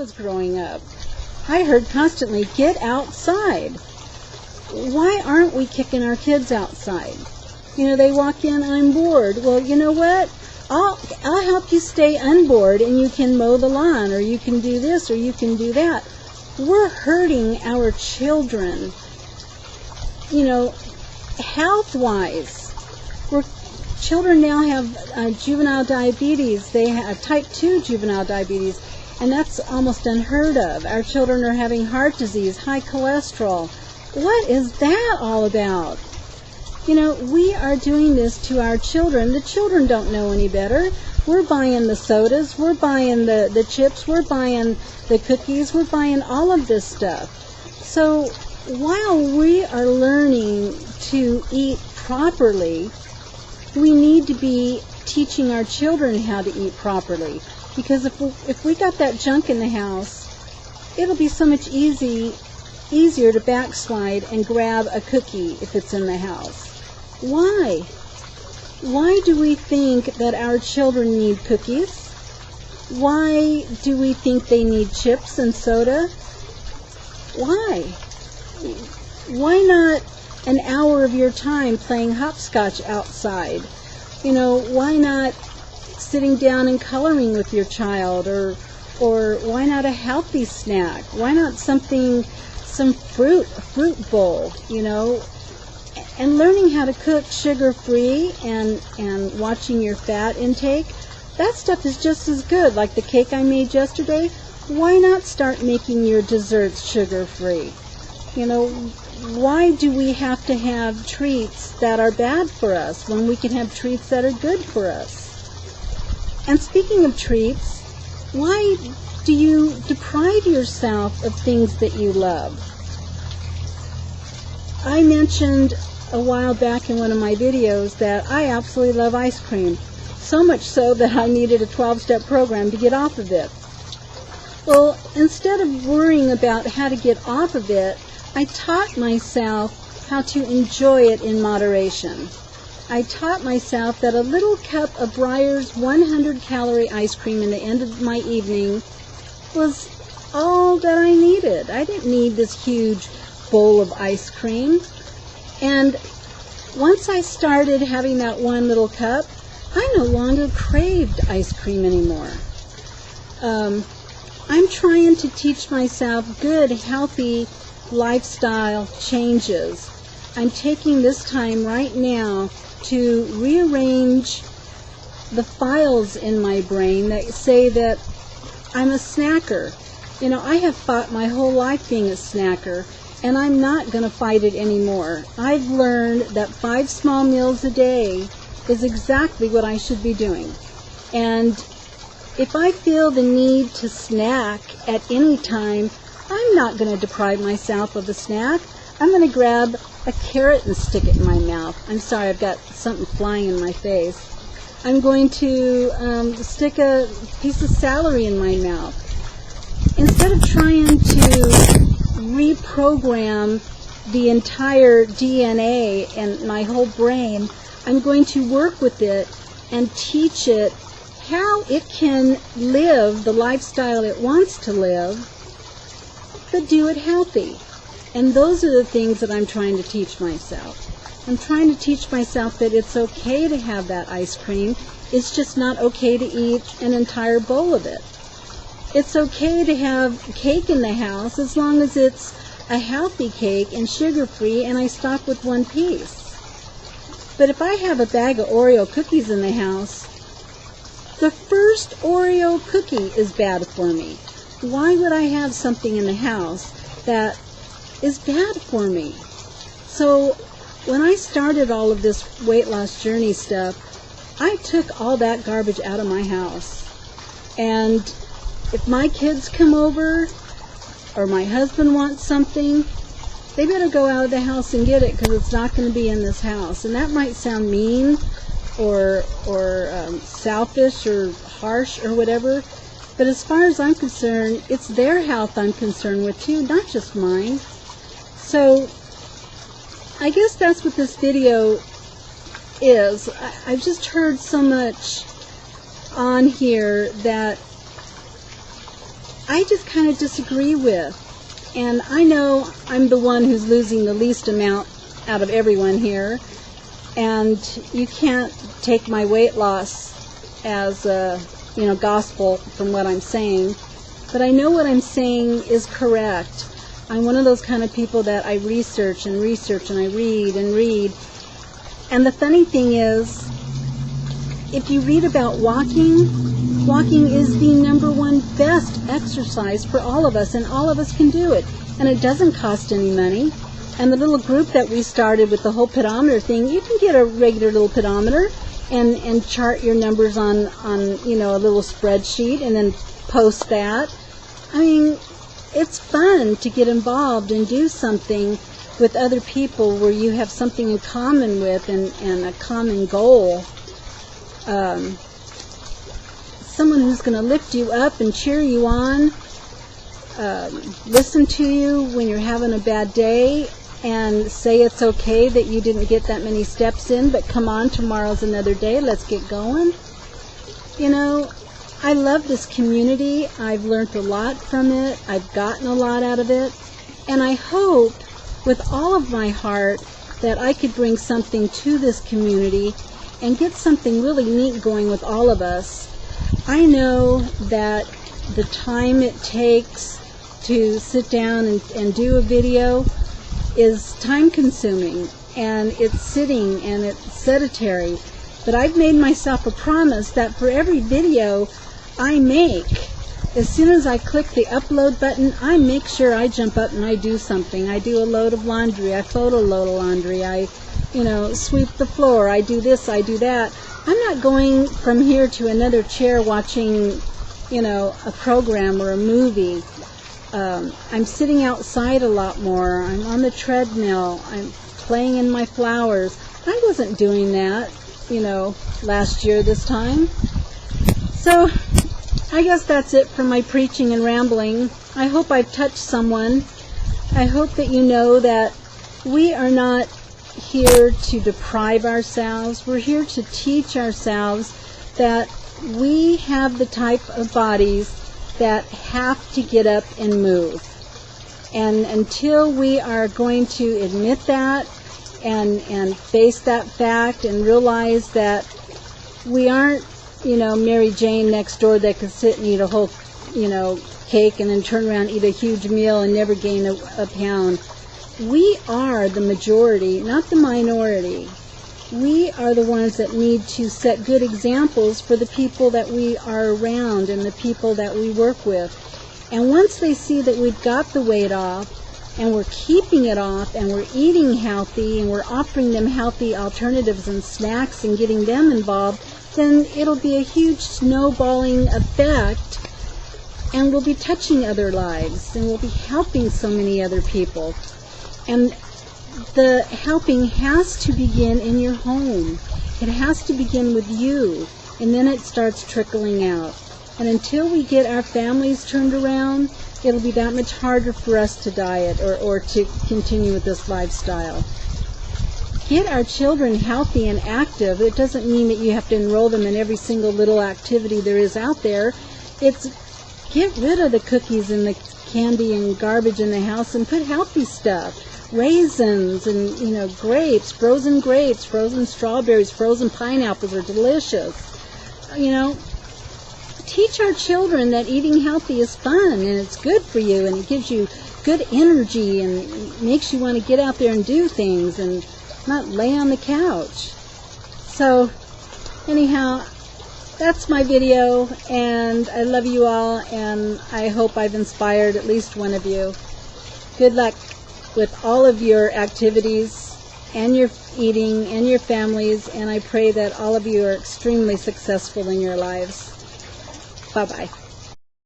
was growing up. I heard constantly, get outside. Why aren't we kicking our kids outside? You know, they walk in, I'm bored. Well, you know what? I'll help you stay unbored, and you can mow the lawn, or you can do this, or you can do that. We're hurting our children, you know, health-wise. Children now have juvenile diabetes. They have type 2 juvenile diabetes, and that's almost unheard of. Our children are having heart disease, high cholesterol. What is that all about? You know, we are doing this to our children. The children don't know any better. We're buying the sodas, we're buying the chips, we're buying the cookies, we're buying all of this stuff. So while we are learning to eat properly, we need to be teaching our children how to eat properly. Because if we got that junk in the house, it'll be so much easier to backslide and grab a cookie if it's in the house. Why? Why do we think that our children need cookies? Why do we think they need chips and soda? Why? Why not an hour of your time playing hopscotch outside? You know, why not sitting down and coloring with your child? Or why not a healthy snack? Why not some fruit, a fruit bowl, you know? And learning how to cook sugar-free and watching your fat intake, that stuff is just as good. Like the cake I made yesterday, why not start making your desserts sugar-free? You know, why do we have to have treats that are bad for us when we can have treats that are good for us? And speaking of treats, why do you deprive yourself of things that you love? I mentioned a while back in one of my videos that I absolutely love ice cream, so much so that I needed a 12-step program to get off of it. Well, instead of worrying about how to get off of it, I taught myself how to enjoy it in moderation. I taught myself that a little cup of Breyer's 100-calorie ice cream in the end of my evening was all that I needed. I didn't need this huge bowl of ice cream. And once I started having that one little cup, I no longer craved ice cream anymore. I'm trying to teach myself good, healthy lifestyle changes. I'm taking this time right now to rearrange the files in my brain that say that I'm a snacker. You know, I have fought my whole life being a snacker, and I'm not going to fight it anymore. I've learned that 5 small meals a day is exactly what I should be doing. And if I feel the need to snack at any time, I'm not going to deprive myself of a snack. I'm going to grab a carrot and stick it in my mouth. I'm sorry, I've got something flying in my face. I'm going to stick a piece of celery in my mouth. Instead of trying to reprogram the entire DNA and my whole brain, I'm going to work with it and teach it how it can live the lifestyle it wants to live, but do it healthy. And those are the things that I'm trying to teach myself. I'm trying to teach myself that it's okay to have that ice cream. It's just not okay to eat an entire bowl of it. It's okay to have cake in the house as long as it's a healthy cake and sugar-free, and I stop with one piece. But if I have a bag of Oreo cookies in the house, the first Oreo cookie is bad for me. Why would I have something in the house that is bad for me? So when I started all of this weight loss journey stuff, I took all that garbage out of my house. And if my kids come over or my husband wants something, they better go out of the house and get it, because it's not going to be in this house. And that might sound mean or selfish or harsh or whatever, but as far as I'm concerned, it's their health I'm concerned with too, not just mine. So I guess that's what this video is. I've just heard so much on here that I just kind of disagree with. And I know I'm the one who's losing the least amount out of everyone here. And you can't take my weight loss as gospel from what I'm saying. But I know what I'm saying is correct. I'm one of those kind of people that I research and I read and read. And the funny thing is, if you read about walking is the number one best exercise for all of us, and all of us can do it. And it doesn't cost any money. And the little group that we started with the whole pedometer thing, you can get a regular little pedometer and chart your numbers on a little spreadsheet and then post that. I mean, it's fun to get involved and do something with other people where you have something in common with and a common goal. Someone who's going to lift you up and cheer you on, listen to you when you're having a bad day, and say it's okay that you didn't get that many steps in, but come on, tomorrow's another day, let's get going. I love this community. I've learned a lot from it. I've gotten a lot out of it. And I hope with all of my heart that I could bring something to this community and get something really neat going with all of us. I know that the time it takes to sit down and do a video is time consuming, and it's sitting and it's sedentary. But I've made myself a promise that for every video I make, as soon as I click the upload button, I make sure I jump up and I do something. I do a load of laundry, I fold a load of laundry, I sweep the floor, I do this, I do that. I'm not going from here to another chair watching, a program or a movie. I'm sitting outside a lot more. I'm on the treadmill. I'm playing in my flowers. I wasn't doing that, last year this time. So I guess that's it for my preaching and rambling. I hope I've touched someone. I hope that you know that we are not here to deprive ourselves. We're here to teach ourselves that we have the type of bodies that have to get up and move. And until we are going to admit that and face that fact and realize that we aren't, Mary Jane next door that could sit and eat a whole, cake and then turn around and eat a huge meal and never gain a pound. We are the majority, not the minority. We are the ones that need to set good examples for the people that we are around and the people that we work with. And once they see that we've got the weight off and we're keeping it off and we're eating healthy and we're offering them healthy alternatives and snacks and getting them involved, then it'll be a huge snowballing effect, and we'll be touching other lives and we'll be helping so many other people. And the helping has to begin in your home. It has to begin with you, and then it starts trickling out. And until we get our families turned around, it'll be that much harder for us to diet or to continue with this lifestyle. Get our children healthy and active. It doesn't mean that you have to enroll them in every single little activity there is out there. It's get rid of the cookies and the candy and garbage in the house and put healthy stuff. Raisins and, grapes, frozen strawberries, frozen pineapples are delicious. Teach our children that eating healthy is fun and it's good for you and it gives you good energy and makes you want to get out there and do things and not lay on the couch. So, anyhow, that's my video, and I love you all, and I hope I've inspired at least one of you. Good luck with all of your activities and your eating and your families, and I pray that all of you are extremely successful in your lives. Bye-bye.